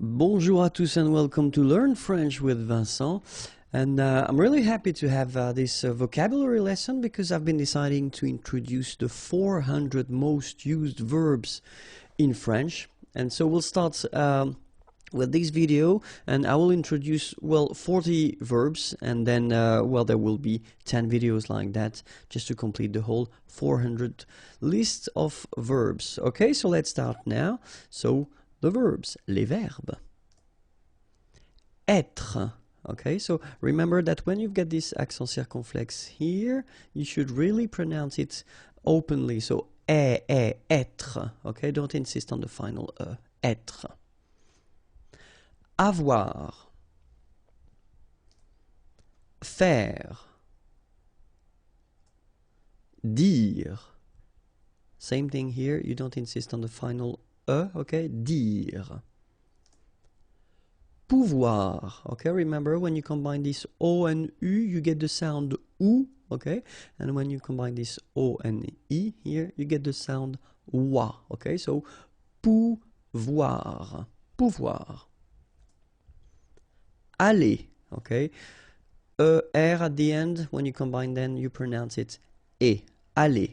Bonjour à tous and welcome to Learn French with Vincent. And I'm really happy to have this vocabulary lesson because I've been deciding to introduce the 400 most used verbs in French. And so we'll start with this video, and I will introduce, 40 verbs, and then, there will be 10 videos like that just to complete the whole 400 list of verbs. Okay, so let's start now. So, the verbs, les verbes. Être. Okay, so remember that when you get this accent circonflexe here, you should really pronounce it openly. So, être. Okay, don't insist on the final être. Avoir. Faire. Dire. Same thing here, you don't insist on the final okay? Dire. Pouvoir, okay? Remember, when you combine this O and U, you get the sound OU, okay? And when you combine this O and I here, you get the sound OUA, okay? So, pouvoir, pouvoir. Aller, okay? R at the end, when you combine then, you pronounce it E, aller.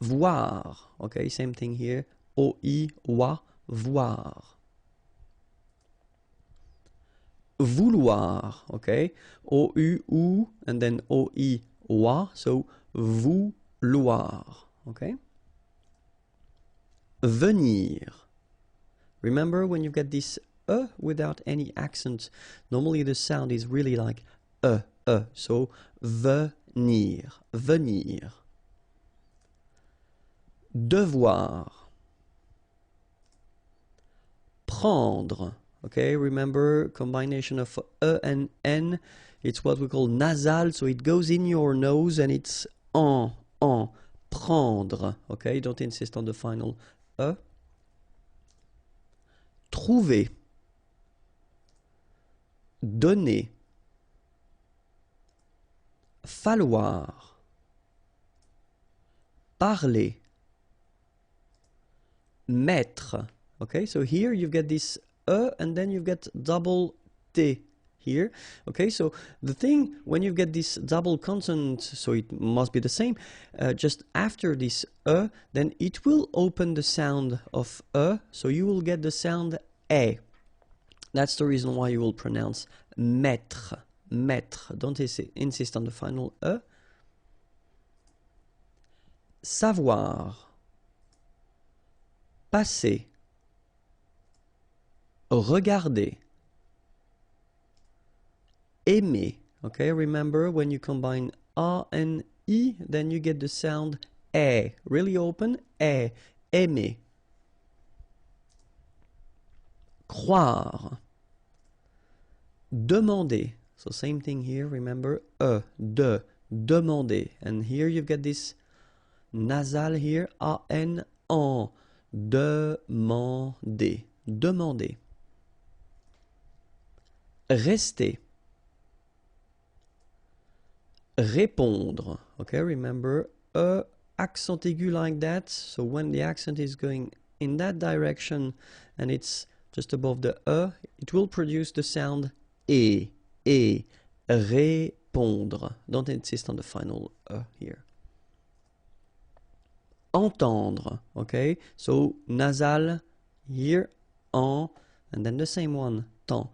Voir, okay? Same thing here. O-I, wa, voir. Vouloir, okay? O-U, ou, and then O-I, wa, so vouloir, okay? Venir. Remember when you get this without any accent, normally the sound is really like so venir, venir. Devoir. Prendre, okay, remember combination of and n, it's what we call nasal, so it goes in your nose and it's en, prendre, okay, don't insist on the final Trouver. Donner. Falloir. Parler. Mettre. Okay, so here you've got this and then you've got double T here. Okay, so the thing when you get this double consonant, so it must be the same, just after this then it will open the sound of so you will get the sound E. That's the reason why you will pronounce mettre, mettre. Don't insist on the final E. Savoir. Passer. Regarder. Aimer. Okay, remember when you combine A and I, then you get the sound E. Really open, E. Aimer. Croire. Demander. So same thing here, remember, demander. And here you've got this nasal here, A-N, en. Demander. Demander. Rester. Répondre. Okay, remember, accent aigu like that. So when the accent is going in that direction and it's just above the it will produce the sound E. Répondre. Don't insist on the final here. Entendre. Okay, so nasal here, en, and then the same one, temps.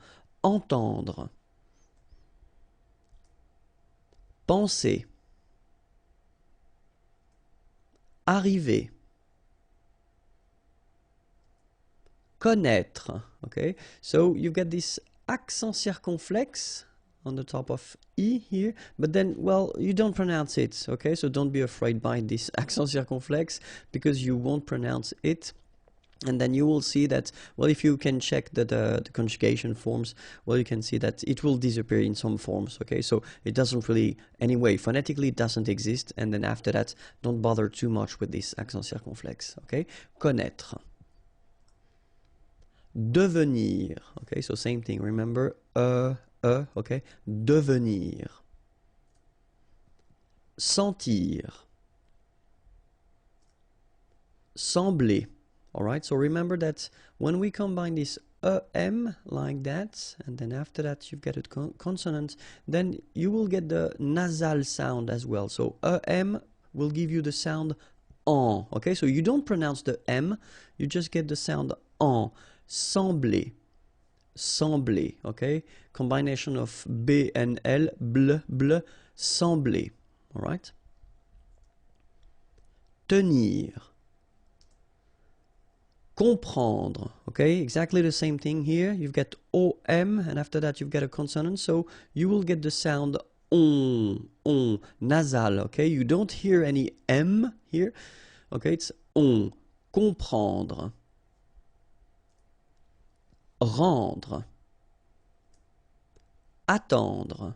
Entendre. Penser. Arriver. Connaître. Okay, so you get this accent circonflexe on the top of E here, but then, you don't pronounce it, okay? So don't be afraid by this accent circonflexe because you won't pronounce it. And then you will see that, if you can check the conjugation forms, you can see that it will disappear in some forms, okay? So it doesn't really, anyway, phonetically it doesn't exist, and then after that, don't bother too much with this accent circonflexe, okay? Connaître. Devenir, okay? So same thing, remember, okay? Devenir. Sentir. Sembler. All right, so remember that when we combine this EM like that, and then after that you've got a consonant, then you will get the nasal sound as well. So EM will give you the sound en. Okay, so you don't pronounce the M, you just get the sound en. Sembler. Sembler, okay? Combination of B and L, bl, bl, sembler, all right? Tenir. Comprendre, okay? Exactly the same thing here. You've got OM, and after that you've got a consonant, so you will get the sound on, nasal, okay? You don't hear any M here, okay? It's on. Comprendre. Rendre. Attendre.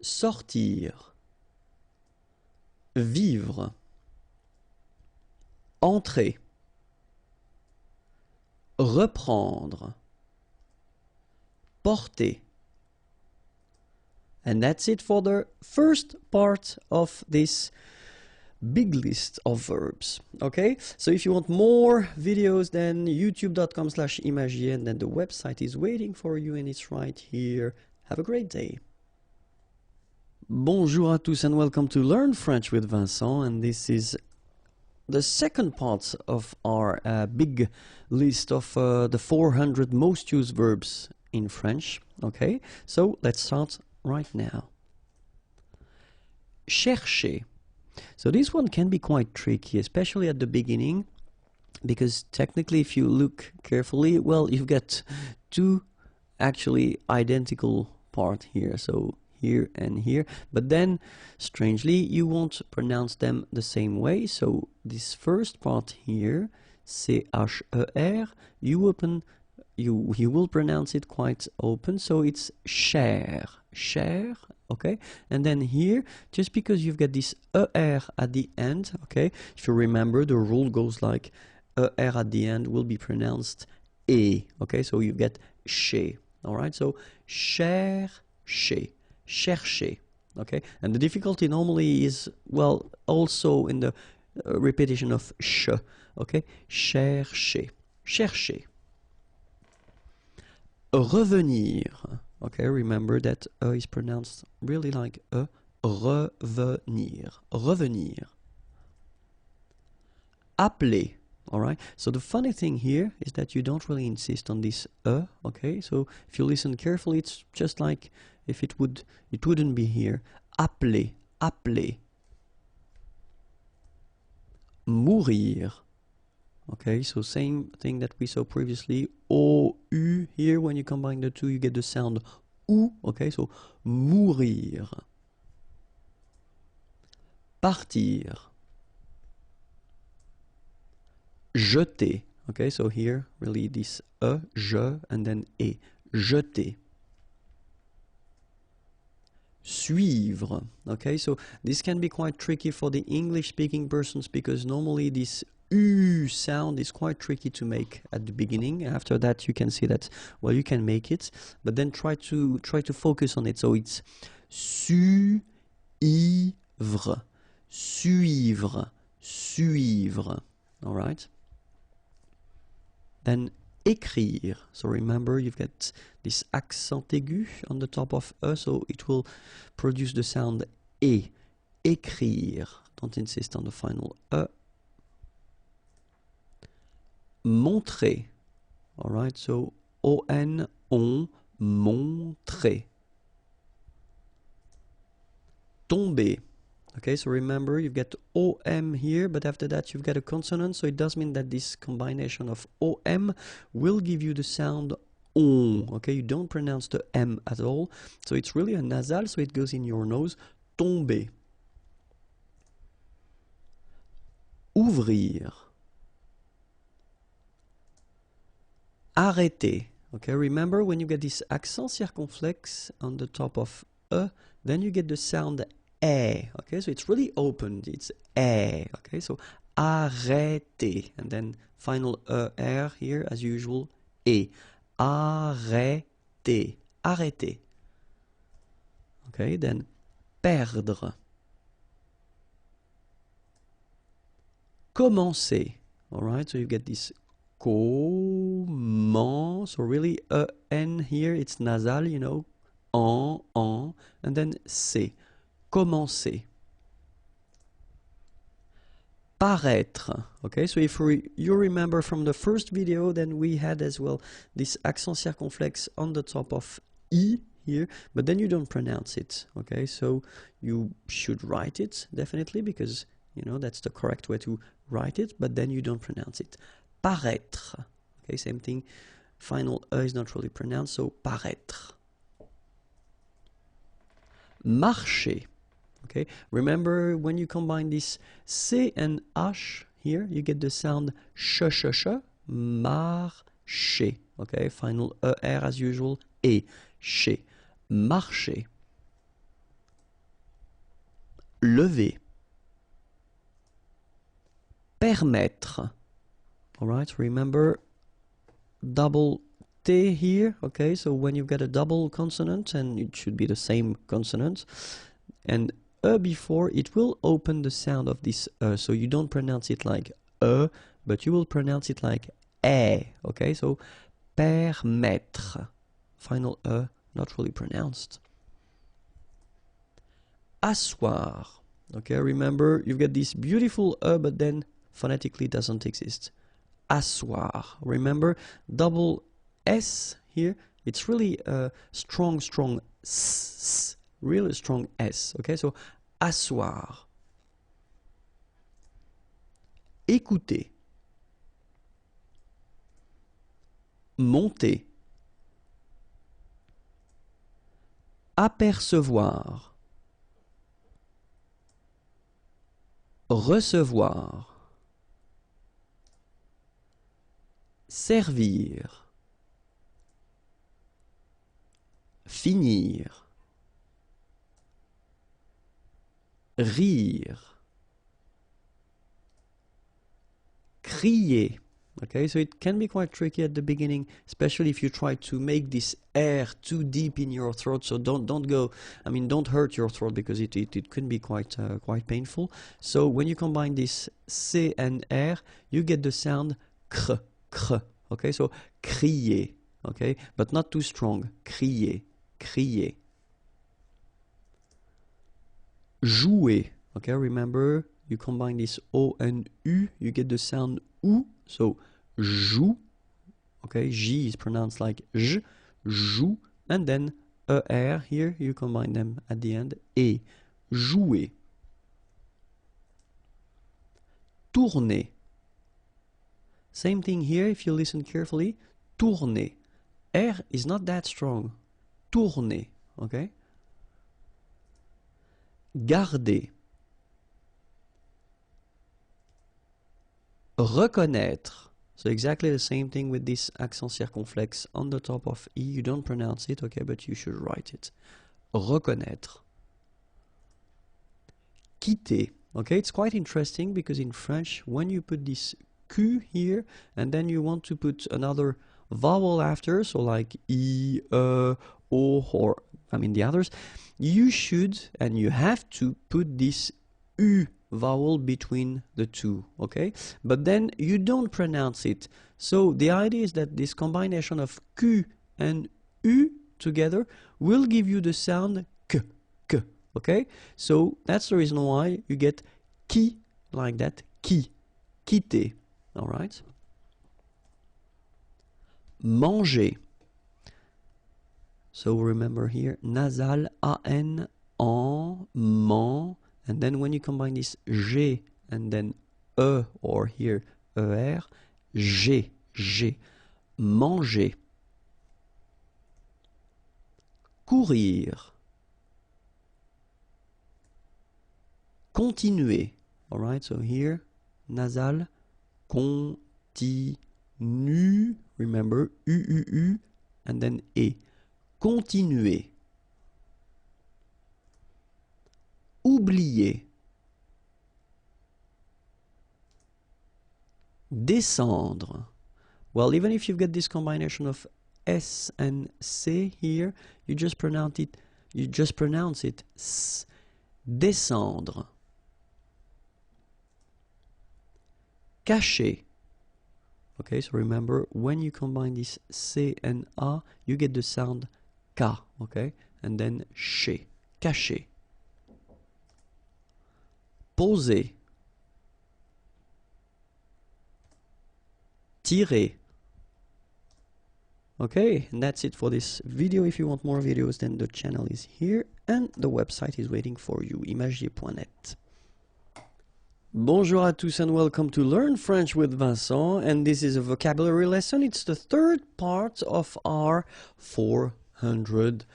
Sortir. Vivre. Entrer. Reprendre. Porter. And that's it for the first part of this big list of verbs. Okay, so if you want more videos, then youtube.com/imagier, and then the website is waiting for you, and it's right here. Have a great day. Bonjour à tous and welcome to Learn French with Vincent, and this is the second part of our big list of the 400 most used verbs in French. Okay, so let's start right now. Chercher. So this one can be quite tricky, especially at the beginning, because technically if you look carefully, well, you've got two actually identical parts here, so here and here, but then strangely you won't pronounce them the same way. So this first part here, C-H-E-R, you will pronounce it quite open, so it's cher, cher, okay? And then here, just because you've got this ER at the end, okay? If you remember, the rule goes like ER at the end will be pronounced E, okay? So you get chez, all right? So chercher, chercher, okay? And the difficulty normally is, well, also in the repetition of ch, okay? Chercher, chercher. Revenir. Okay, remember that is pronounced really like a. Revenir. Revenir. Appeler. Alright, so the funny thing here is that you don't really insist on this okay? So if you listen carefully, it's just like if it wouldn't be here. Appeler. Appeler. Mourir. Okay, so same thing that we saw previously. O-U here, when you combine the two, you get the sound OU. Okay, so mourir. Partir. Jeter. Okay, so here, really this je, and then et. Jeter. Suivre. Okay, so this can be quite tricky for the English-speaking persons, because normally this U sound is quite tricky to make at the beginning. After that you can see that, well, you can make it, but then try to focus on it. So it's suivre, suivre, suivre. All right. Then écrire. So remember, you've got this accent aigu on the top of e, so it will produce the sound e. Écrire. Don't insist on the final e. Montrer. All right, so on, montrer. Tomber. Okay, so remember, you've got om here, but after that you've got a consonant, so it does mean that this combination of om will give you the sound on. Okay, you don't pronounce the m at all, so it's really a nasal, so it goes in your nose. Tomber. Ouvrir. Arrêter. Okay, remember, when you get this accent circonflexe on the top of e, then you get the sound e. Okay, so it's really opened. It's e. Okay, so arrêter, and then final er here as usual, e. Arrêter. Arrêter. Okay, then perdre. Commencer. All right, so you get this comment, so really N here, it's nasal, you know, en, and then c'est, commencer. Paraître, okay, so if you remember from the first video, then we had as well this accent circonflexe on the top of I here, but then you don't pronounce it, okay, so you should write it definitely because, you know, that's the correct way to write it, but then you don't pronounce it. Paraître, okay, same thing, final E is not really pronounced, so paraître. Marcher. Okay, remember when you combine this C and H here, you get the sound sh, marcher. Okay, final ER as usual, et, chez, marcher. Lever. Permettre. All right, remember double T here. Okay, so when you've got a double consonant, and it should be the same consonant, and before, it will open the sound of this so you don't pronounce it like but you will pronounce it like okay, so permettre, final not really pronounced. Asseoir, okay, remember you've got this beautiful but then phonetically doesn't exist. Asseoir, remember double S here, it's really strong s, really strong S, okay, so asseoir. Écouter. Monter. Apercevoir. Recevoir. Servir. Finir. Rire. Crier. Okay, so it can be quite tricky at the beginning, especially if you try to make this air too deep in your throat. So don't go, I mean, don't hurt your throat because it can be quite painful. So when you combine this C and R, you get the sound cr. Okay, so crier. Okay, but not too strong. Crier. Jouer. Okay, remember you combine this O and U, you get the sound OU. So joue. Okay, J is pronounced like J. Joue. And then ER here, you combine them at the end. Et. Jouer. Tourner. Same thing here if you listen carefully. Tourner. R is not that strong. Tourner. Okay? Garder. Reconnaître. So exactly the same thing with this accent circonflexe on the top of E. You don't pronounce it, okay, but you should write it. Reconnaître. Quitter. Okay, it's quite interesting because in French, when you put this Q here, and then you want to put another vowel after, so like E, O, or, I mean the others, you should, and you have to put this U vowel between the two, okay? But then you don't pronounce it. So the idea is that this combination of Q and U together will give you the sound K, okay? So that's the reason why you get qui like that, qui, quitter, all right? Manger. So remember here, nasal, A-N, en, man, and then when you combine this G and then E, or here ER, G, manger. Courir. Continuer. All right, so here, nasal, continue, remember, U, and then E. Continuer. Oublier. Descendre. Well, even if you've got this combination of S and C here, you just pronounce it S. Descendre. Cacher. Okay, so remember, when you combine this C and A, you get the sound K, okay? And then chez, caché. Poser. Tirer. Okay, and that's it for this video. If you want more videos, then the channel is here and the website is waiting for you, imagier.net. Bonjour à tous and welcome to Learn French with Vincent, and this is a vocabulary lesson. It's the third part of our 400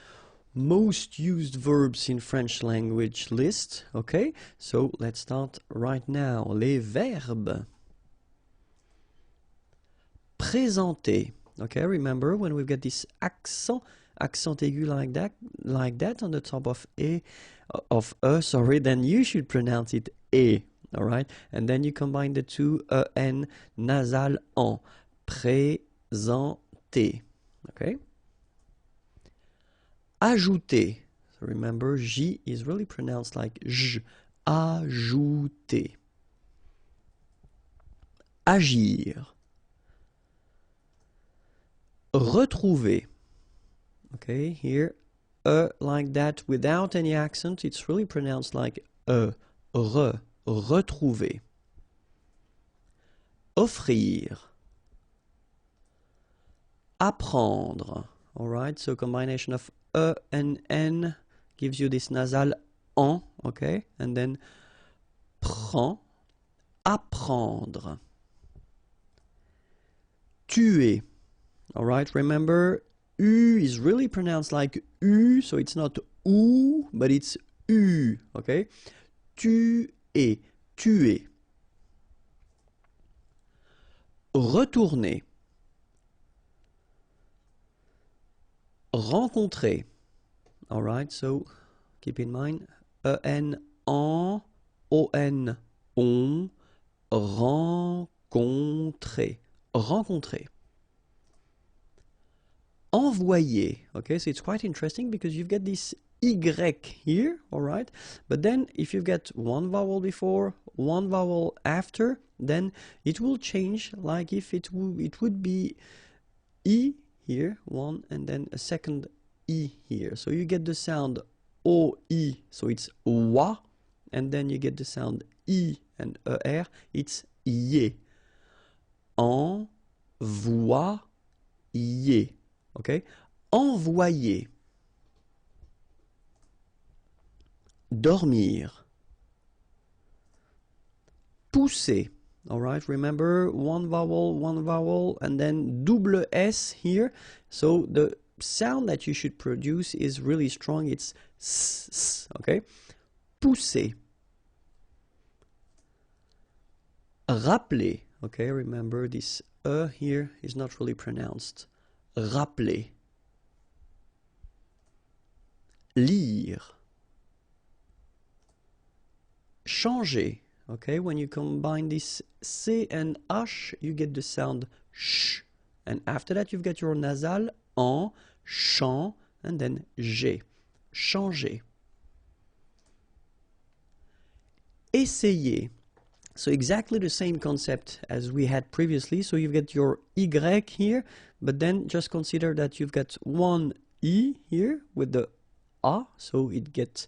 most used verbs in French language list. Okay, so let's start right now. Les verbes. Présenter. Okay, remember when we get this accent aigu like that on the top of sorry, then you should pronounce it e. All right, and then you combine the two en nasal en. Présenter. Okay. Ajouter. So remember, J is really pronounced like J. Ajouter. Agir. Retrouver. Okay, here, like that without any accent, it's really pronounced like retrouver. Offrir. Apprendre. Alright, so combination of and n gives you this nasal en, okay, and then prend, apprendre. Tuer. Alright, remember, U is really pronounced like U, so it's not OU, but it's U, okay? Tuer, tuer. Retourner. Rencontrer. Alright, so keep in mind, en, on, on, rencontrer. Rencontrer. Envoyer. Okay, so it's quite interesting because you've got this Y here, alright? But then if you've got one vowel before, one vowel after, then it will change like if it would be E here, one, and then a second E here. So you get the sound O-I, so it's wa, and then you get the sound I and ER, it's ye. Envoyer. Okay? Envoyer. Dormir. Pousser. Alright, remember one vowel, and then double S here. So the sound that you should produce is really strong. It's s, okay? Pousser. Rappeler. Okay, remember this here is not really pronounced. Rappeler. Lire. Changer. Okay, when you combine this C and H, you get the sound sh. And after that, you've got your nasal en, chan, and then g. Changer. Essayer. So exactly the same concept as we had previously. So you've got your Y here, but then just consider that you've got one E here with the A, so it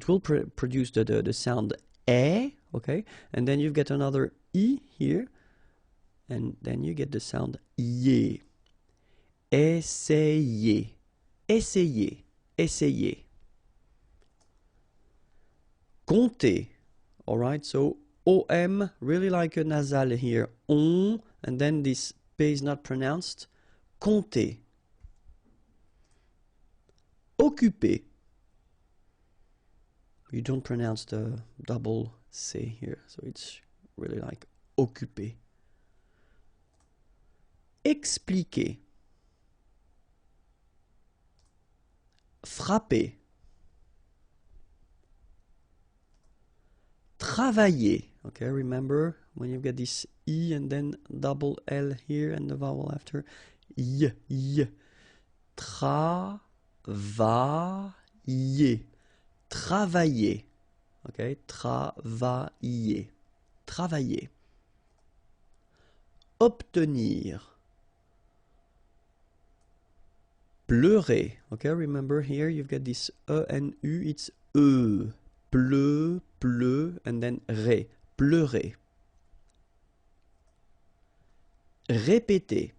will produce the sound E, okay? And then you've got another E here, and then you get the sound ye. Essayer. Essayer. Essayer. Compter. Alright, so OM, really like a nasal here. On, and then this P is not pronounced. Compter. Occuper. You don't pronounce the double C here, so it's really like occuper. Expliquer. Frapper. Travailler. Okay, remember when you've got this E and then double L here and the vowel after. Y. Travailler. Travailler. Okay, travailler. Travailler. obtenir. Pleurer. Okay, remember here you've got this E and U, it's E. Pleu, pleu, and then ré. Pleurer. Répéter.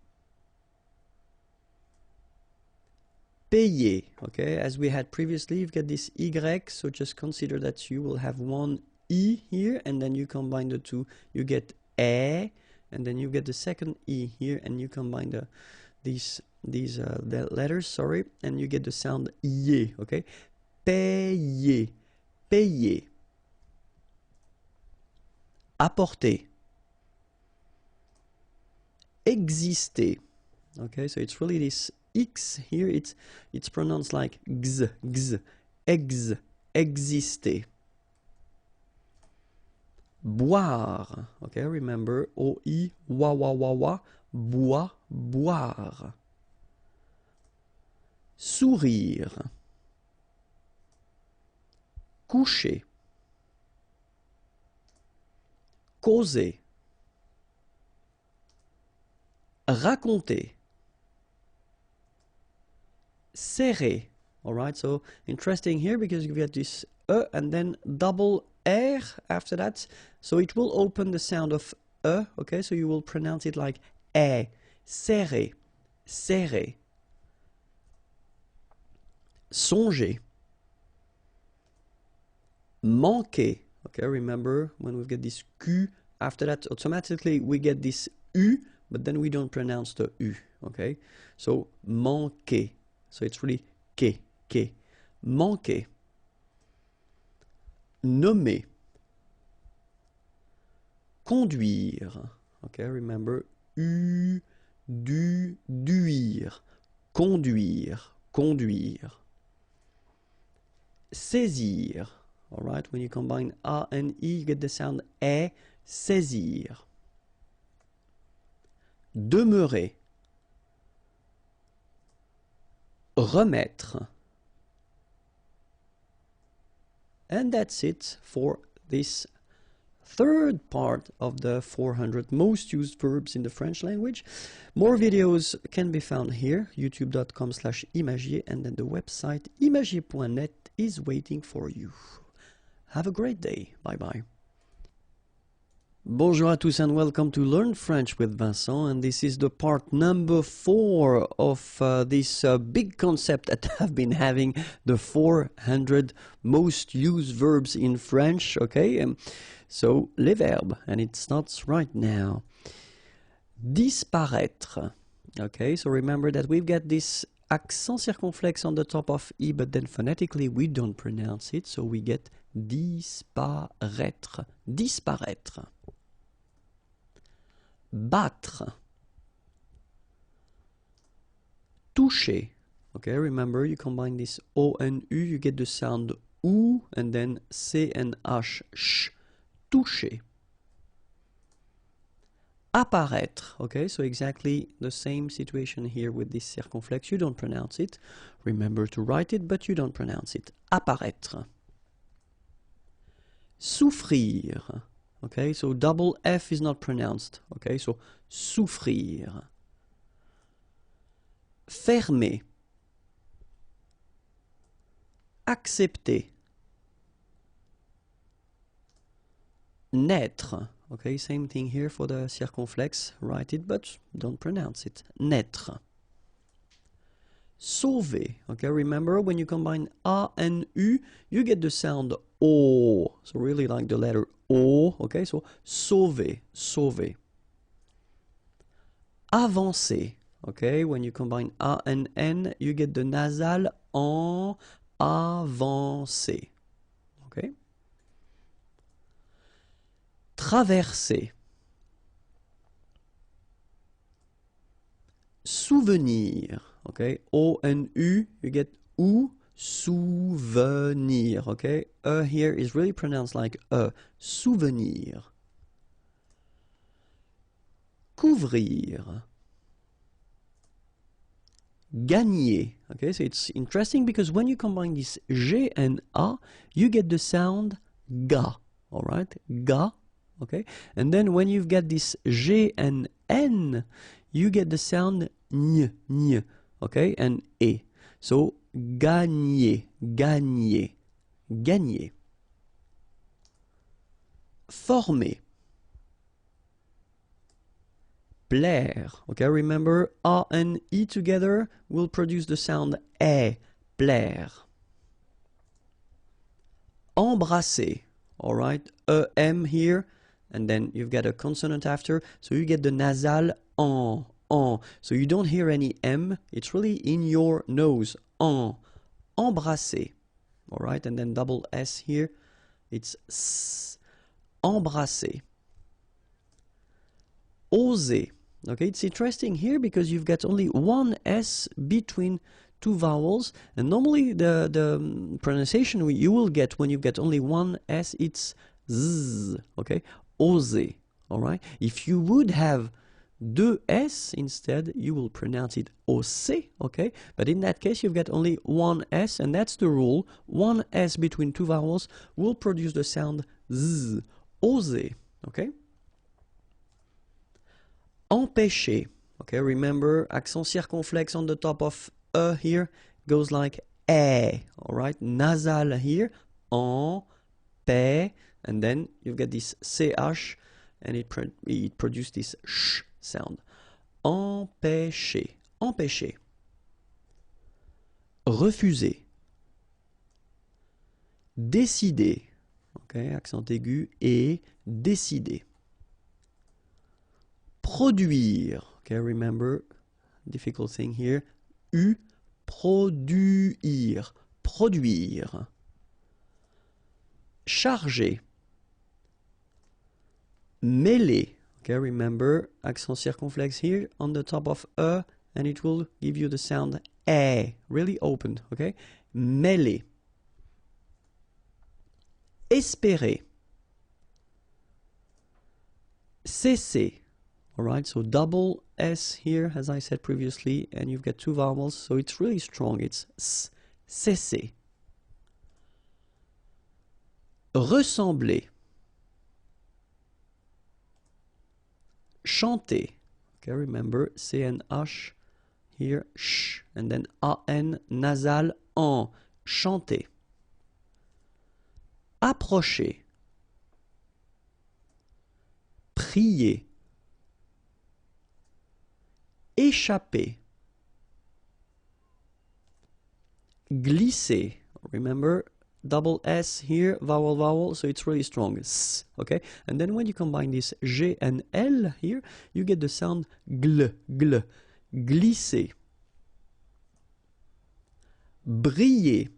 Payer. Okay, as we had previously, you've got this Y, so just consider that you will have one E here, and then you combine the two, you get E, and then you get the second E here, and you combine these letters, sorry, and you get the sound Y, okay? Payer, payer. Apporter. Exister. Okay, so it's really this X here, it's pronounced like X, X, exister. Boire. Okay, remember O-I, wa, wa, wa, wa, bois, boire. Sourire. Coucher. Causer. Raconter. Serrer. Alright, so interesting here because you get this E and then double R after that. So it will open the sound of E, okay? So you will pronounce it like E. Serrer. Serrer. Songer. Manquer. Okay, remember when we get this Q, after that automatically we get this U, but then we don't pronounce the U, okay? So manquer. So it's really que. Manquer. Nommer. Conduire. Okay, remember U, du, duire. Conduire, conduire. Saisir. Alright, when you combine A and I, you get the sound E, saisir. Demeurer. Remettre. And that's it for this third part of the 400 most used verbs in the French language. More videos can be found here, youtube.com/imagier, and then the website imagier.net is waiting for you. Have a great day. Bye-bye. Bonjour à tous and welcome to Learn French with Vincent, and this is the part number 4 of this big concept that I've been having, the 400 most used verbs in French, okay? So, les verbes, and it starts right now. Disparaître, okay? So remember that we've got this accent circonflexe on the top of I, but then phonetically we don't pronounce it, so we get disparaître, disparaître. Battre. Toucher. Okay, remember you combine this O and U, you get the sound OU, and then C and H, sh. Toucher. Apparaître. Okay, so exactly the same situation here with this circonflex. You don't pronounce it. Remember to write it, but you don't pronounce it. Apparaître. Souffrir. Okay, so double F is not pronounced. Okay, so souffrir. Fermer. Accepter. Naître. Okay, same thing here for the circonflex. Write it, but don't pronounce it. Naître. Sauver. Okay, remember when you combine A and U, you get the sound O. So really like the letter O. Okay, so sauver, sauver. Avancer. Okay, when you combine A and N, you get the nasal en, avancer. Okay. Traverser. Souvenir. Okay, O and U, you get OU, souvenir. Okay, here is really pronounced like souvenir. Couvrir. Gagner. Okay, so it's interesting because when you combine this G and A, you get the sound ga. Alright, ga, okay? And then when you've got this G and N, you get the sound N, okay? And E. So, gagner, gagner, gagner. Former. Plaire. Okay, remember A and E together will produce the sound E, plaire. Embrasser. Alright, E-M here, and then you've got a consonant after, so you get the nasal en. So you don't hear any M, it's really in your nose. Embrasser. Alright, and then double S here, it's S. Embrasser. Oser. Okay, it's interesting here because you've got only one S between two vowels, and normally the pronunciation you will get when you get only one S, it's Z, okay? Oser, all right? If you would have deux S instead, you will pronounce it oser, okay? But in that case, you've got only one S, and that's the rule. One S between two vowels will produce the sound Z, oser, okay? Empêcher. Okay, remember accent circumflex on the top of E here goes like E. Alright, nasal here, en, pe, and then you've got this CH and it produces this sh sound. Empêcher. Empêcher. Refuser. Décider. Okay, accent aigu et décider. Produire. Okay, remember, difficult thing here. U, produire. Produire. Charger. Mêler. Okay, remember, accent circumflex here on the top of E, and it will give you the sound E, really opened, okay? Mêler. Espérer. Cesser. Alright, so double S here, as I said previously, and you've got two vowels, so it's really strong. It's S, cesser. Ressembler. Chanter. Okay, remember, C-N-H here, sh, and then A-N, nasal, en. Chanter. Approcher. Prier. Échapper. Glisser. Remember, double S here, vowel, vowel, so it's really strong. S, okay? And then when you combine this G and L here, you get the sound gl, gl. Glisser. Briller.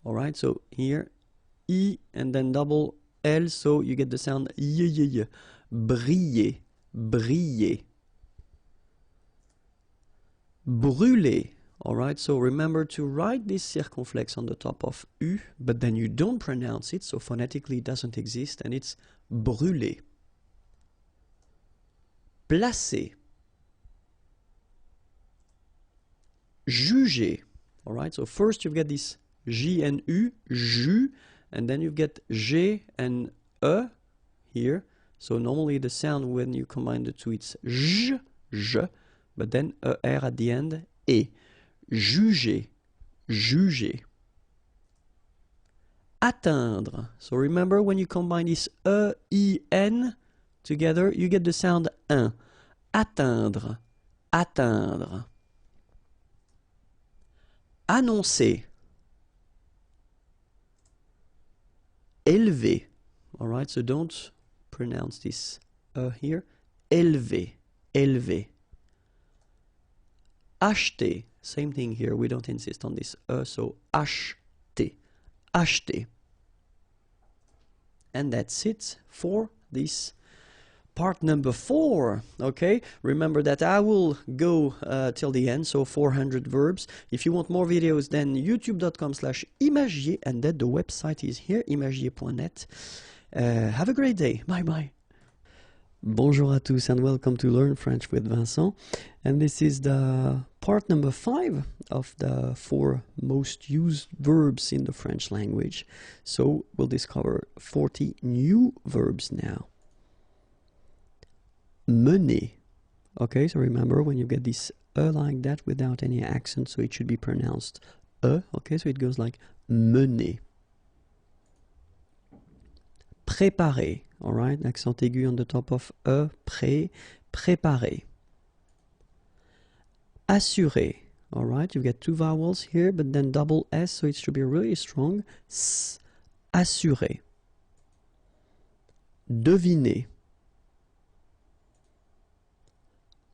Alright, so here, I and then double L, so you get the sound y, y, y. Briller. Briller. Brûler. Alright, so remember to write this circumflex on the top of U, but then you don't pronounce it, so phonetically it doesn't exist, and it's brûler. Placer. Juger. Alright, so first you've got this J and U, ju, and then you get G and E here. So normally the sound when you combine the two, it's j, j, but then ER at the end, E. Juger, juger. Atteindre. So remember when you combine this E-I-N together, you get the sound un. Atteindre, atteindre. Annoncer. Élever. Alright, so don't pronounce this here. Élever, élever. Acheter. Same thing here, we don't insist on this so acheter, acheter. And that's it for this part number 4, okay? Remember that I will go till the end, so 400 verbs. If you want more videos, then youtube.com/imagier, and then the website is here, imagier.net. Have a great day. Bye-bye. Bonjour à tous and welcome to Learn French with Vincent. And this is the part number 5 of the 4 most used verbs in the French language. So we'll discover 40 new verbs now. mener. Okay, so remember when you get this like that without any accent, so it should be pronounced okay, so it goes like mener. Préparer, all right, accent aigu on the top of préparer. Assurer, all right, you get two vowels here, but then double S, so it should be really strong. S, assurer. Deviner.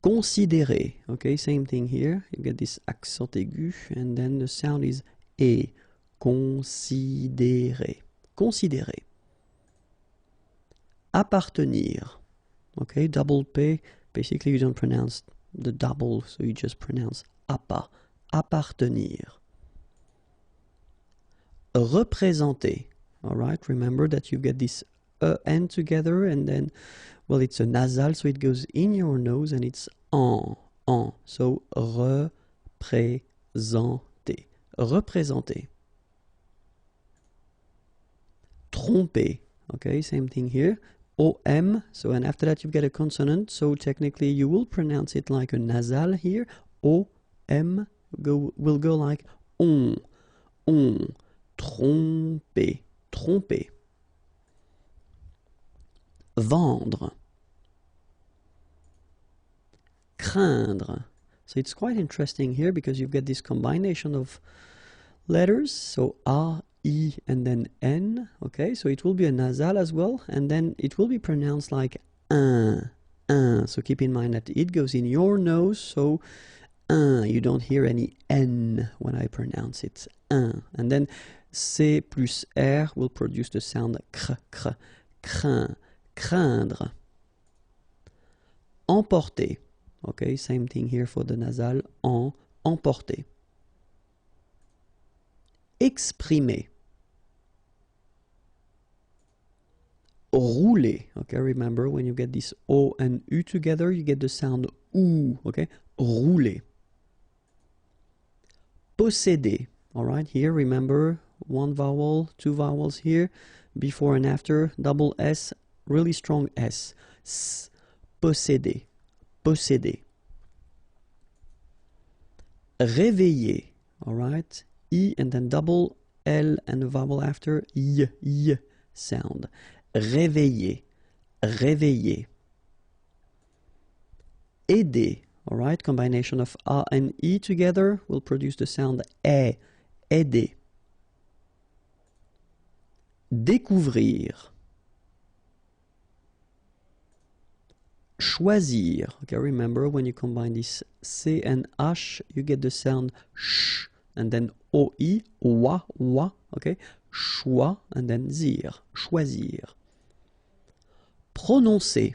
Considérer, okay, same thing here. You get this accent aigu, and then the sound is E. Considérer. Considérer. Appartenir. Okay, double P. Basically, you don't pronounce the double, so you just pronounce appa. Appartenir. Représenter. All right, remember that you get this N together, and then, well, it's a nasal, so it goes in your nose, and it's en. So, représenter. Représenter. Tromper. Okay, same thing here. OM, so, and after that you get a consonant, so technically you will pronounce it like a nasal here. OM will go like on. Tromper. Tromper. Vendre. Craindre. So it's quite interesting here because you've got this combination of letters, so A, E, and then N, okay, so it will be a nasal as well, and then it will be pronounced like un, so keep in mind that it goes in your nose, so you don't hear any N when I pronounce it, and then C plus R will produce the sound cr, crain, craindre. Emporter, okay, same thing here for the nasal, emporter. Exprimer. Rouler. Okay, remember when you get this O and U together, you get the sound OU. Okay, rouler. Posséder. All right, here remember one vowel, two vowels here, before and after, double S, really strong S. S. Posséder. Posséder. Réveiller. All right. E and then double L and a vowel after, y sound. Réveiller, réveiller. Aider, all right, combination of A and E together will produce the sound aider. Découvrir. Choisir. Okay, remember when you combine this C and H, you get the sound sh, and then OI, wa, okay, choix, and then zir, choisir. Prononcer.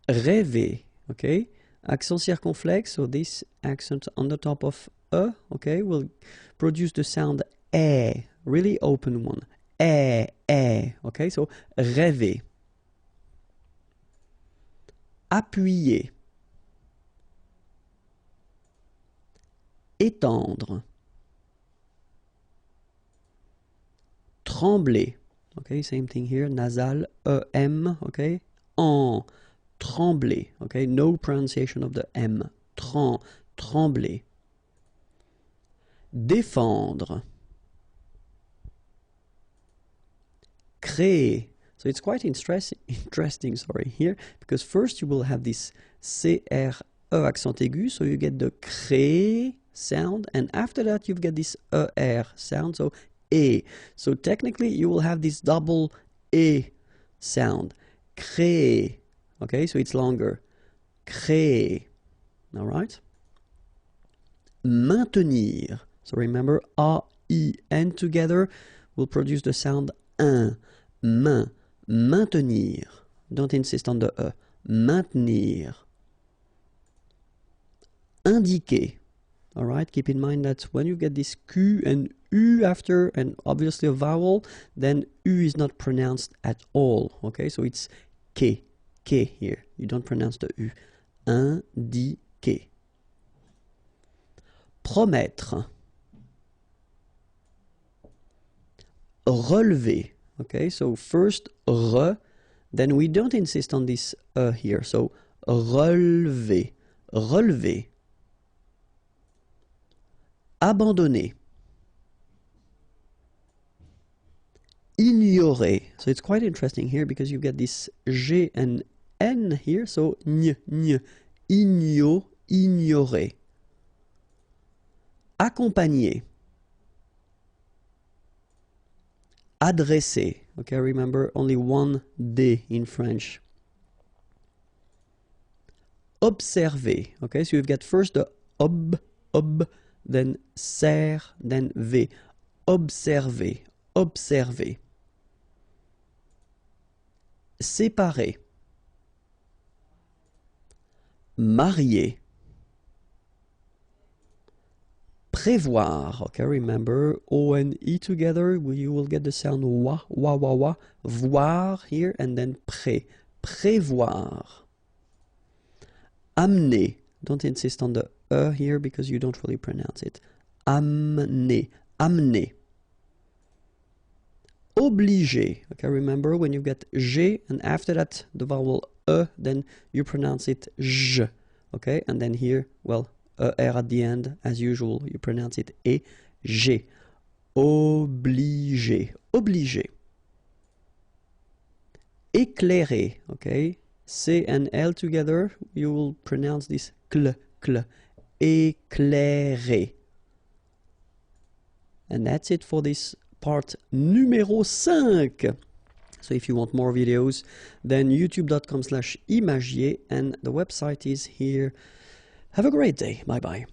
Rêver, okay, accent circonflexe, so this accent on the top of okay, will produce the sound really open one, okay, so rêver. Appuyer. Étendre. Trembler. Okay, same thing here, nasal, EM, okay, en, trembler, okay, no pronunciation of the M, trembler. Défendre. Créer. So it's quite interesting, sorry, here, because first you will have this CRE accent aigu, so you get the créer sound, and after that you get this ER sound, so E. So technically you will have this double E sound. Créer. Okay, so it's longer. Créer. All right? Maintenir. So remember, A, I, N together will produce the sound un. Maintenir. Don't insist on the E. Maintenir. Indiquer. All right, keep in mind that when you get this Q and U after, and obviously a vowel, then U is not pronounced at all. Okay, so it's K here. You don't pronounce the U. Indiquer. Promettre. Relever. Okay, so first re, then we don't insist on this here. So, relever, relever. Abandonner. Ignorer. So it's quite interesting here because you get this G and N here. So, ignorer. Accompagner. Adresser. Okay, remember only one D in French. Observer. Okay, so you've got first the ob, then ser, then v. Observer, observer. Séparer. Marier. Prévoir. Okay, remember O and E together, you will get the sound wa, wa, wa, wa. Voir here, and then pré. Prévoir. Amener. Don't insist on the E here because you don't really pronounce it. Amener. Amener. Obliger. Okay, remember when you get G and after that the vowel E, then you pronounce it J. Okay, and then here, well, R at the end, as usual, you pronounce it E, G. Obliger. Obliger. Éclairer. Okay, C and L together, you will pronounce this cl, cl. Éclairer. And that's it for this part numéro 5. So if you want more videos, then youtube.com/imagier, and the website is here. Have a great day. Bye bye.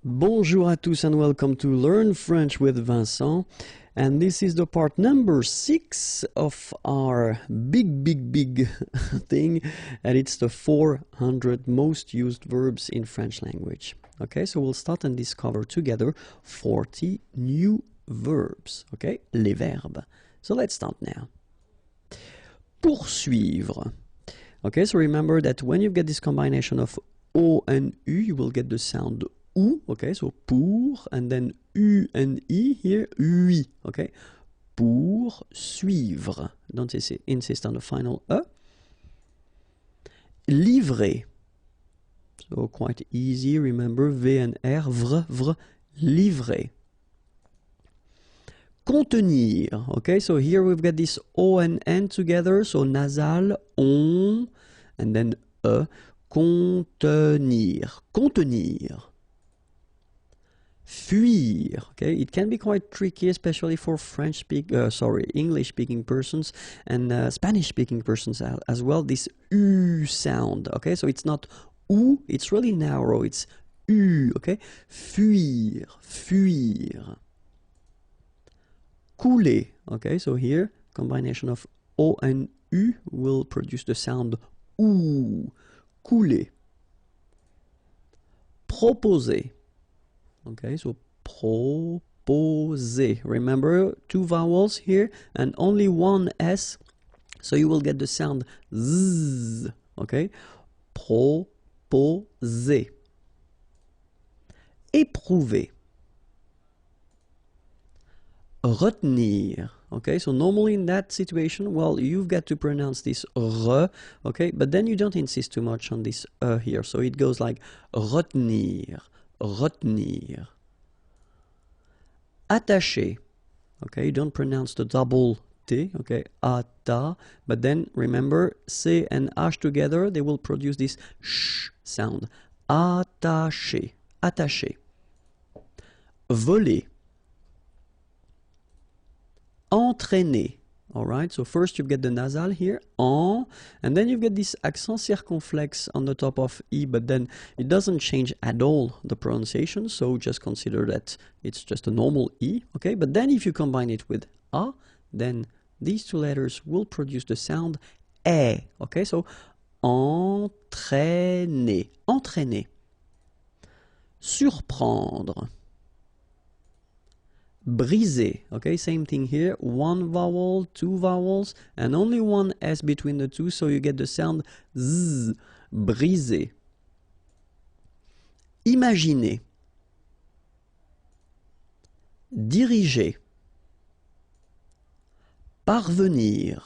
Bonjour à tous and welcome to Learn French with Vincent. And this is the part number 6 of our big thing, and it's the 400 most used verbs in French language. Okay, so we'll start and discover together 40 new verbs. Okay, les verbes. So let's start now. Poursuivre. Okay, so remember that when you get this combination of O and U, you will get the sound OU. Okay, so pour, and then U and I here, UI. Okay, poursuivre. Don't insist on the final E. Livrer. So quite easy, remember V and R, vr, livrer. Contenir. Okay, so here we've got this O and N together, so nasal, on, and then E. Contenir. Contenir. Fuir. Okay, it can be quite tricky, especially for English-speaking persons and Spanish-speaking persons as well. This U sound. Okay, so it's not U, it's really narrow. It's U. Okay, fuir, fuir. Couler. Okay, so here combination of O and U will produce the sound OU. Couler. Proposer. Okay, so proposer. Remember, 2 vowels here and only 1 S, so you will get the sound Z. Okay, proposer. Éprouver. Retenir. Okay, so normally in that situation, well, you've got to pronounce this re, okay, but then you don't insist too much on this here, so it goes like retenir, retenir. Attacher. Okay, you don't pronounce the double T, okay, ata, but then remember, C and H together, they will produce this sh sound. Attacher, attacher. Voler. Entraîner. All right, so first you get the nasal here, en, and then you get this accent circonflexe on the top of E, but then it doesn't change at all the pronunciation, so just consider that it's just a normal E, okay? But then if you combine it with A, then these 2 letters will produce the sound E, okay? So, entraîner, entraîner. Surprendre. Briser. Okay, same thing here. 1 vowel, 2 vowels, and only 1 S between the 2, so you get the sound Z. Briser. Imaginer. Diriger. Parvenir.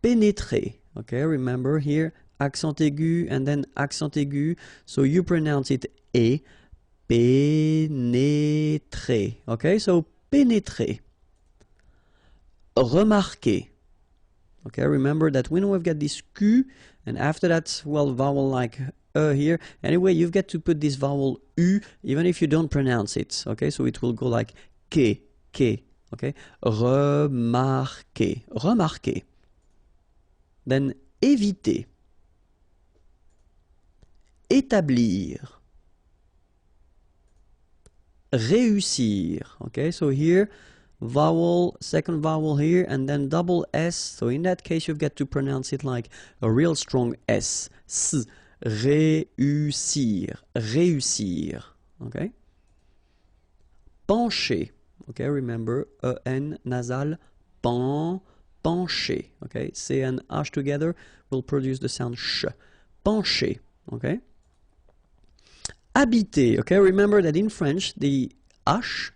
pénétrer. Okay, remember here, accent aigu and then accent aigu. So you pronounce it E. Pénétrer. Okay, so pénétrer. Remarquer. Okay, remember that when we've got this Q, and after that, well, vowel like here. Anyway, you've got to put this vowel U, even if you don't pronounce it. Okay, so it will go like que. Okay, remarquer, remarquer. Then éviter, établir, réussir. Okay, so here, vowel, second vowel here, and then double S. So in that case, you've got to pronounce it like a real strong S. S. Réussir, réussir. Okay. Pencher. Okay, remember, E-N nasal, pen, pencher. Okay, C and H together will produce the sound sh. Pencher. Okay. Habiter. Okay, remember that in French, the H,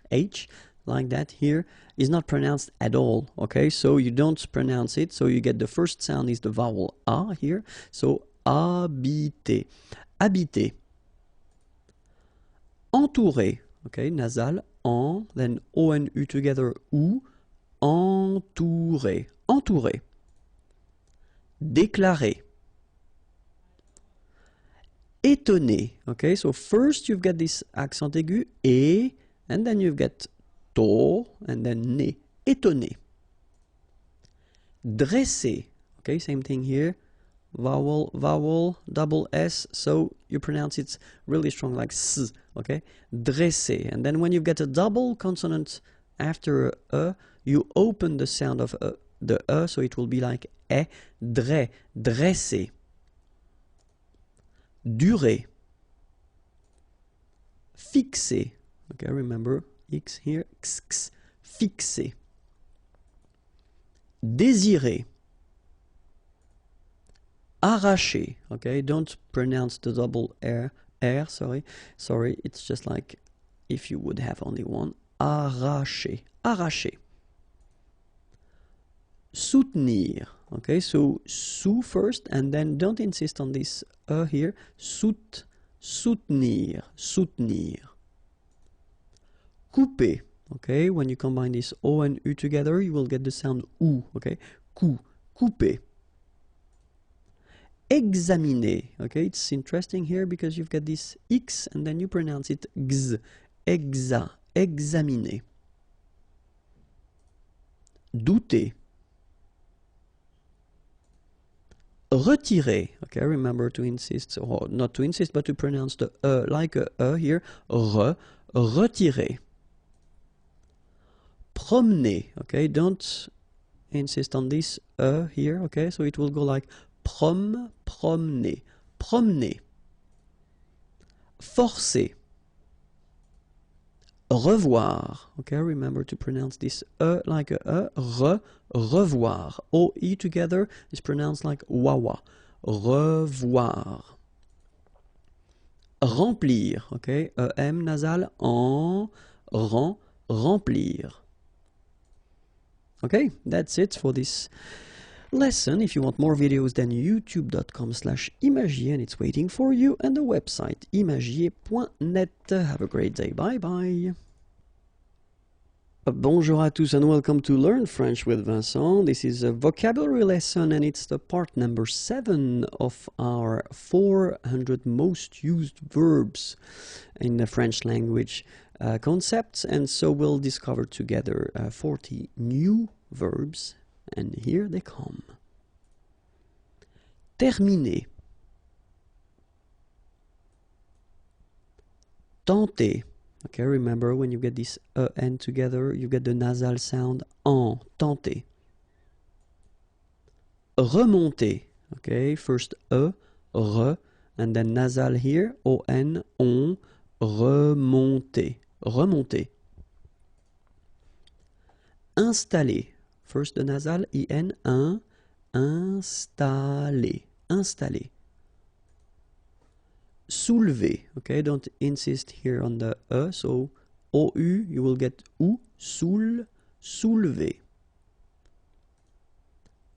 like that here, is not pronounced at all. Okay, so you don't pronounce it, so you get the first sound is the vowel A here. So habiter. Habiter. Entourer. Okay, nasal, en, then O and U together, ou, entourer, entourer. Déclarer. Étonner. Okay, so first you've got this accent aigu, et, and then you've got to, and then né. Étonner. Dresser. Okay, same thing here. Vowel, vowel, double S, so you pronounce it really strong like S, okay? Dresser. And then when you get a double consonant after a, you open the sound of the so it will be like e, dresser. Durer. Fixer. Okay, remember X here, x, fixer. Désirer. Arracher. Okay, don't pronounce the double R, sorry, it's just like if you would have only one. Arracher, arracher. Soutenir. Okay, so sous first, and then don't insist on this here. Soutenir, soutenir. Couper. Okay, when you combine this O and U together, you will get the sound OU. Okay, couper. Examiner. Okay, it's interesting here because you've got this X and then you pronounce it X. Examiner. Douter. Retirer. Okay, remember to insist, or not to insist, but to pronounce the like a here. Retirer. Promener. Okay, don't insist on this here. Okay, so it will go like promener, promener. Forcer. Revoir. Okay, remember to pronounce this like a revoir. O-E together is pronounced like wawa. Revoir. Remplir. Okay, M nasal, remplir. Okay, that's it for this lesson. If you want more videos, then youtube.com/imagier, and it's waiting for you, and the website imagier.net. Have a great day. Bye bye. Bonjour à tous and welcome to Learn French with Vincent. This is a vocabulary lesson and it's the part number 7 of our 400 most used verbs in the French language concepts, and so we'll discover together 40 new verbs, and here they come. Terminer. Tenter. Okay, remember when you get this N together, you get the nasal sound en, tenter. Remonter. Okay, first re, and then nasal here, on, on, remonter, remonter. Installer. First the nasal, in, installer, installer. Soulever. Okay, don't insist here on the so OU, you will get OU, soulever.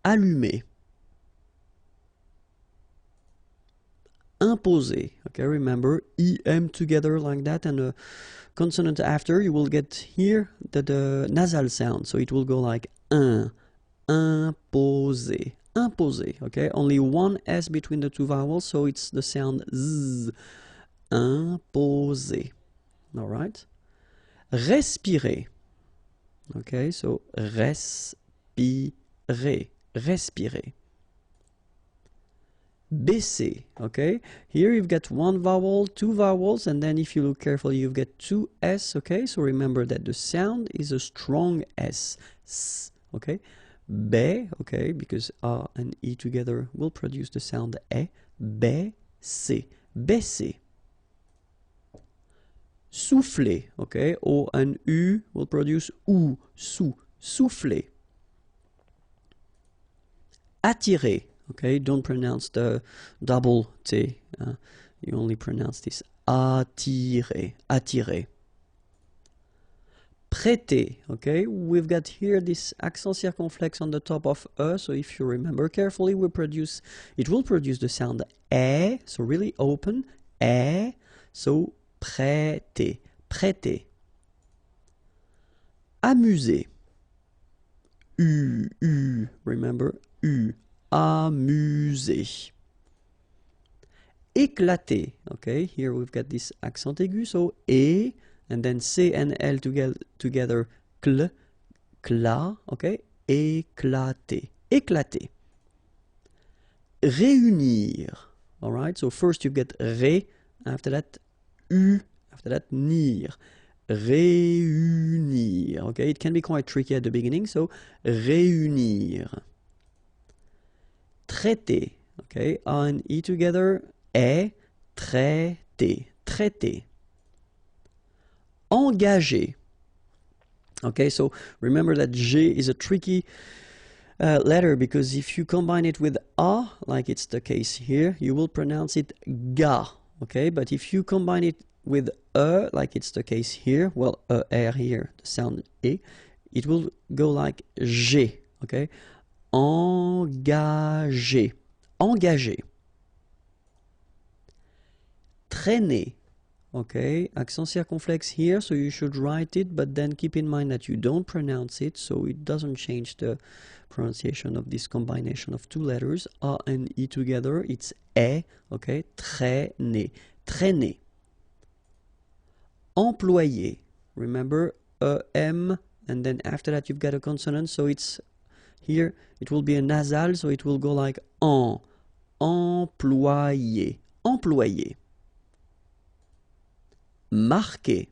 Allumer. imposer. Okay, remember, em together like that, and a consonant after, you will get here the nasal sound. So it will go like imposer, imposer. Okay, only one S between the two vowels, so it's the sound Z. Imposer. All right. Respirer. Okay, so respirer, respirer. Baisser, okay? Here you've got one vowel, two vowels, and then if you look carefully, you've got two S, okay? So remember that the sound is a strong S, S, okay? Ba, okay, because A and E together will produce the sound E. Baisser, baisser. Souffler, okay? O and U will produce OU, sou, souffler. Attirer, okay? Don't pronounce the double T. You only pronounce this. Attirer, attirer. Prêter, okay? We've got here this accent circumflex on the top of E, so if you remember carefully, it will produce the sound E, so really open, E, so prêter, prêter. Amuser. U, remember, U. Amuser. Éclater, okay? Here we've got this accent aigu, so E, and then C and L together, cl, cla, okay? Éclater, éclater. Réunir, all right? So first you get ré, after that U, after that nir. Réunir, okay? It can be quite tricky at the beginning, so réunir. Traiter, okay? A and E together, est, traiter, traiter. Engager. Okay, so remember that G is a tricky letter, because if you combine it with A, like it's the case here, you will pronounce it ga. Okay, but if you combine it with like it's the case here, well, R here, the sound E, it will go like G. Okay, engager, engager. Traîner. Okay, accent circumflex here, so you should write it, but then keep in mind that you don't pronounce it, so it doesn't change the pronunciation of this combination of two letters, A and E together, it's E, okay, traîner, traîner. Employer, remember, M, and then after that you've got a consonant, so it's here, it will be a nasal, so it will go like en, employer, employer. Marquer,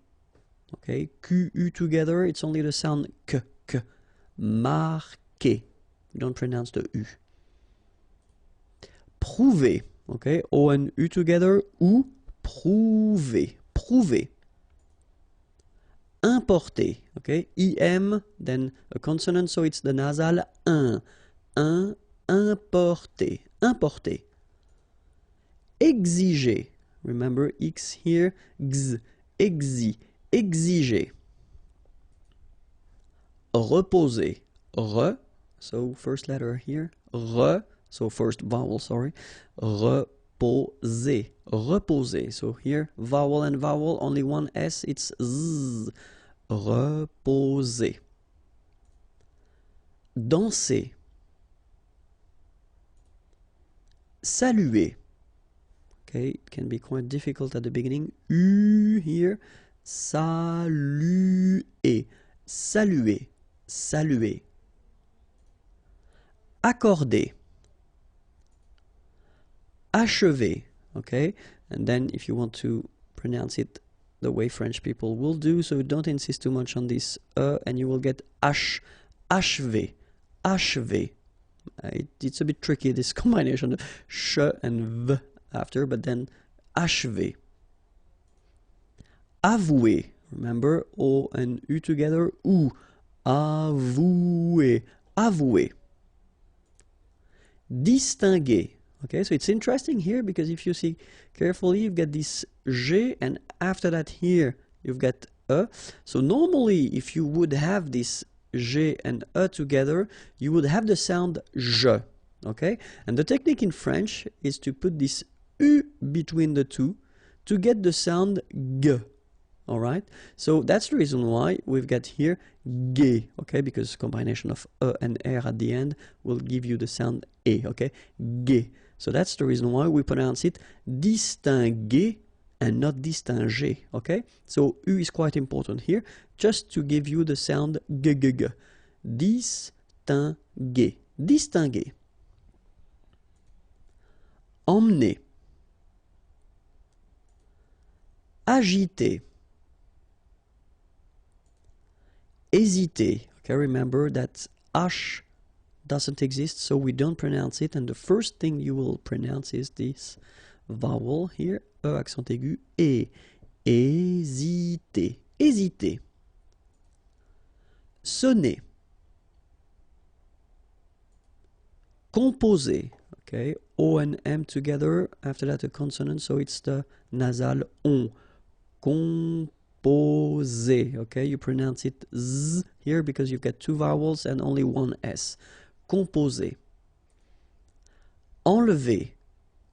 okay, Q-U together, it's only the sound K, K. Marquer, don't pronounce the U. Prouver, okay, O and U together, ou, prouver, prouver. Importer, okay, IM, then a consonant, so it's the nasal importer, importer. Exiger, remember X here, X, exi, exiger. Reposer, re, so first letter here, re, so first vowel, sorry, reposer, reposer. So here, vowel and vowel, only one S, it's Z, reposer. Danser. Saluer. Okay, it can be quite difficult at the beginning. U here, saluer, saluer, saluer. Accorder. Achever, okay? And then if you want to pronounce it the way French people will do, so don't insist too much on this and you will get achever, achever. It's a bit tricky, this combination of sh and v after, but then achever. Avouer, remember, O and U together, ou, avouer, avouer. Distinguer, okay, so it's interesting here because if you see carefully, you've got this G, and after that here, you've got E. So normally, if you would have this G and E together, you would have the sound je, okay? And the technique in French is to put this U between the two to get the sound G. All right, so that's the reason why we've got here G, okay, because combination of E and R at the end will give you the sound E, okay, G. So that's the reason why we pronounce it distinguer and not distinguer, okay? So U is quite important here, just to give you the sound G, G, G. Distinguer, distinguer. Emmener. Agiter. Hésiter. Okay, remember that H doesn't exist, so we don't pronounce it, and the first thing you will pronounce is this vowel here, E accent aigu, E. Hésiter. Hésiter. Sonner. Composer. Okay, O and M together, after that a consonant, so it's the nasal on. Composer. Okay, you pronounce it Z here because you've got two vowels and only one S. Composer. Enlever.